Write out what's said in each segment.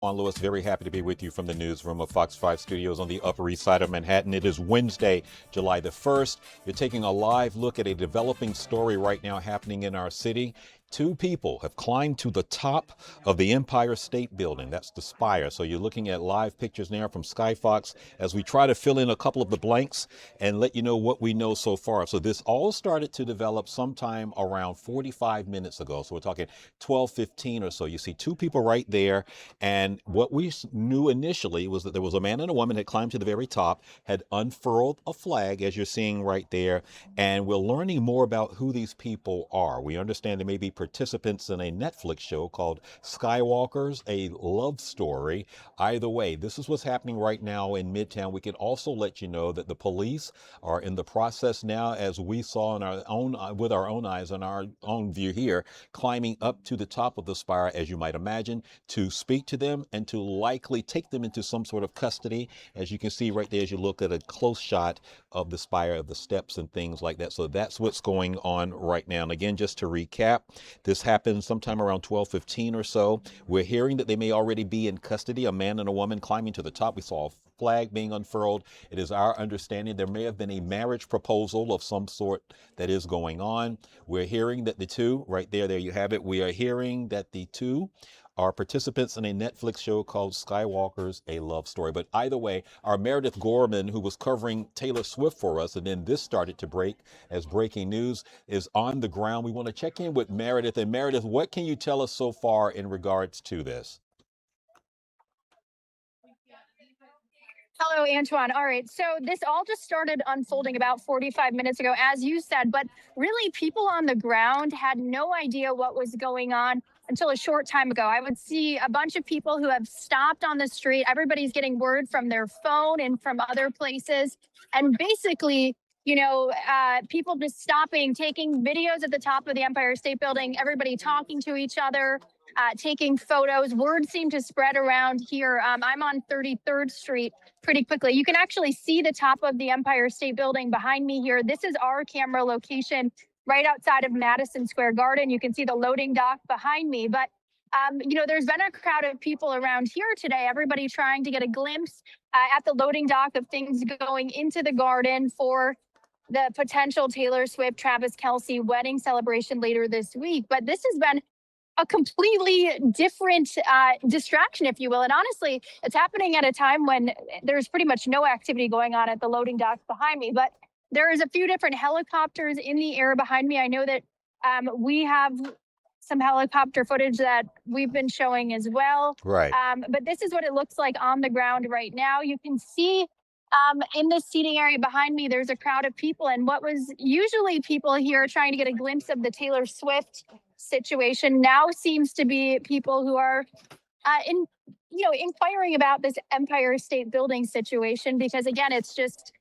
Juan Lewis, very happy to be with you from the newsroom of Fox 5 Studios on the Upper East Side of Manhattan. It is Wednesday, July the 1st. You're taking a live look at a developing story right now happening in our city. Two people have climbed to the top of the Empire State Building. That's the spire. So you're looking at live pictures now from Skyfox as we try to fill in a couple of the blanks and let you know what we know so far. So this all started to develop sometime around 45 minutes ago. So we're talking 12:15 or so. You see two people right there. And what we knew initially was that there was a man and a woman had climbed to the very top, had unfurled a flag, as you're seeing right there. And we're learning more about who these people are. We understand they may be participants in a Netflix show called Skywalkers, a love story. Either way, this is what's happening right now in Midtown. We can also let you know that the police are in the process now, as we saw in our own with our own eyes on our own view here, climbing up to the top of the spire, as you might imagine, to speak to them and to likely take them into some sort of custody, as you can see right there as you look at a close shot of the spire, of the steps and things like that. So that's what's going on right now. And again, just to recap, this happened sometime around 12:15 or so. We're hearing that they may already be in custody, a man and a woman climbing to the top. We saw a flag being unfurled. It is our understanding there may have been a marriage proposal of some sort that is going on. We're hearing that the two, right there you have it. We are hearing that the two are participants in a Netflix show called Skywalkers, a love story. But either way, our Meredith Gorman, who was covering Taylor Swift for us, and then this started to break as breaking news, is on the ground. We want to check in with Meredith. And Meredith, what can you tell us so far in regards to this? Hello, Antoine. All right. So this all just started unfolding about 45 minutes ago, as you said, but really people on the ground had no idea what was going on until a short time ago. I would see a bunch of people who have stopped on the street. Everybody's getting word from their phone and from other places. And basically, people just stopping, taking videos at the top of the Empire State Building, everybody talking to each other, taking photos. Word seemed to spread around here. I'm on 33rd Street pretty quickly. You can actually see the top of the Empire State Building behind me here. This is our camera location right outside of Madison Square Garden. You can see the loading dock behind me. But, there's been a crowd of people around here today, everybody trying to get a glimpse at the loading dock of things going into the garden for the potential Taylor Swift, Travis Kelce wedding celebration later this week. But this has been a completely different distraction, if you will. And honestly, it's happening at a time when there's pretty much no activity going on at the loading dock behind me. But there is a few different helicopters in the air behind me. I know that we have some helicopter footage that we've been showing as well. Right. But this is what it looks like on the ground right now. You can see in the seating area behind me, there's a crowd of people. And what was usually people here trying to get a glimpse of the Taylor Swift situation now seems to be people who are inquiring about this Empire State Building situation, because again, it's just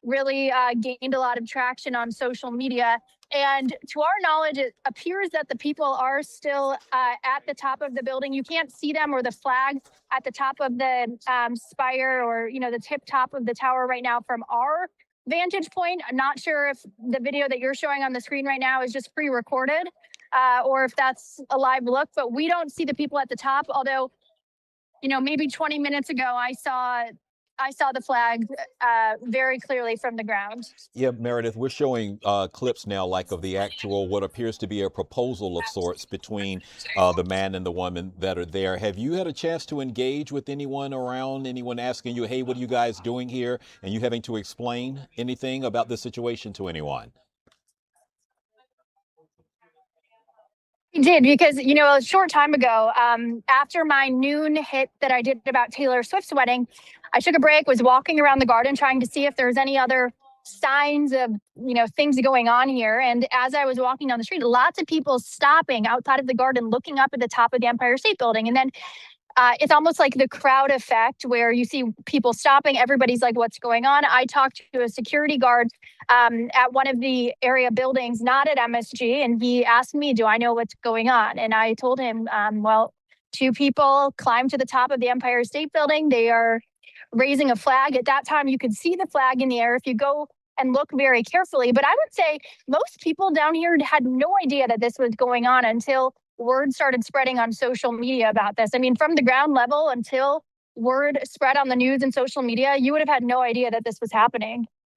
really gained a lot of traction on social media. And to our knowledge, it appears that the people are still at the top of the building. You can't see them or the flag at the top of the spire or, the tip top of the tower right now from our vantage point. I'm not sure if the video that you're showing on the screen right now is just pre-recorded or if that's a live look, but we don't see the people at the top. Although, maybe 20 minutes ago, I saw the flag very clearly from the ground. Yeah, Meredith, we're showing clips now, like of the actual, what appears to be a proposal of sorts between the man and the woman that are there. Have you had a chance to engage with anyone around, anyone asking you, hey, what are you guys doing here? And you having to explain anything about the situation to anyone? I did, because, a short time ago, after my noon hit that I did about Taylor Swift's wedding, I took a break, was walking around the garden trying to see if there's any other signs of, things going on here. And as I was walking down the street, lots of people stopping outside of the garden, looking up at the top of the Empire State Building. And then it's almost like the crowd effect where you see people stopping. Everybody's like, what's going on? I talked to a security guard at one of the area buildings, not at MSG. And he asked me, do I know what's going on? And I told him, well, two people climbed to the top of the Empire State Building. They are raising a flag. At that time, you could see the flag in the air if you go and look very carefully. But I would say most people down here had no idea that this was going on until word started spreading on social media about this. I mean, from the ground level until word spread on the news and social media, you would have had no idea that this was happening.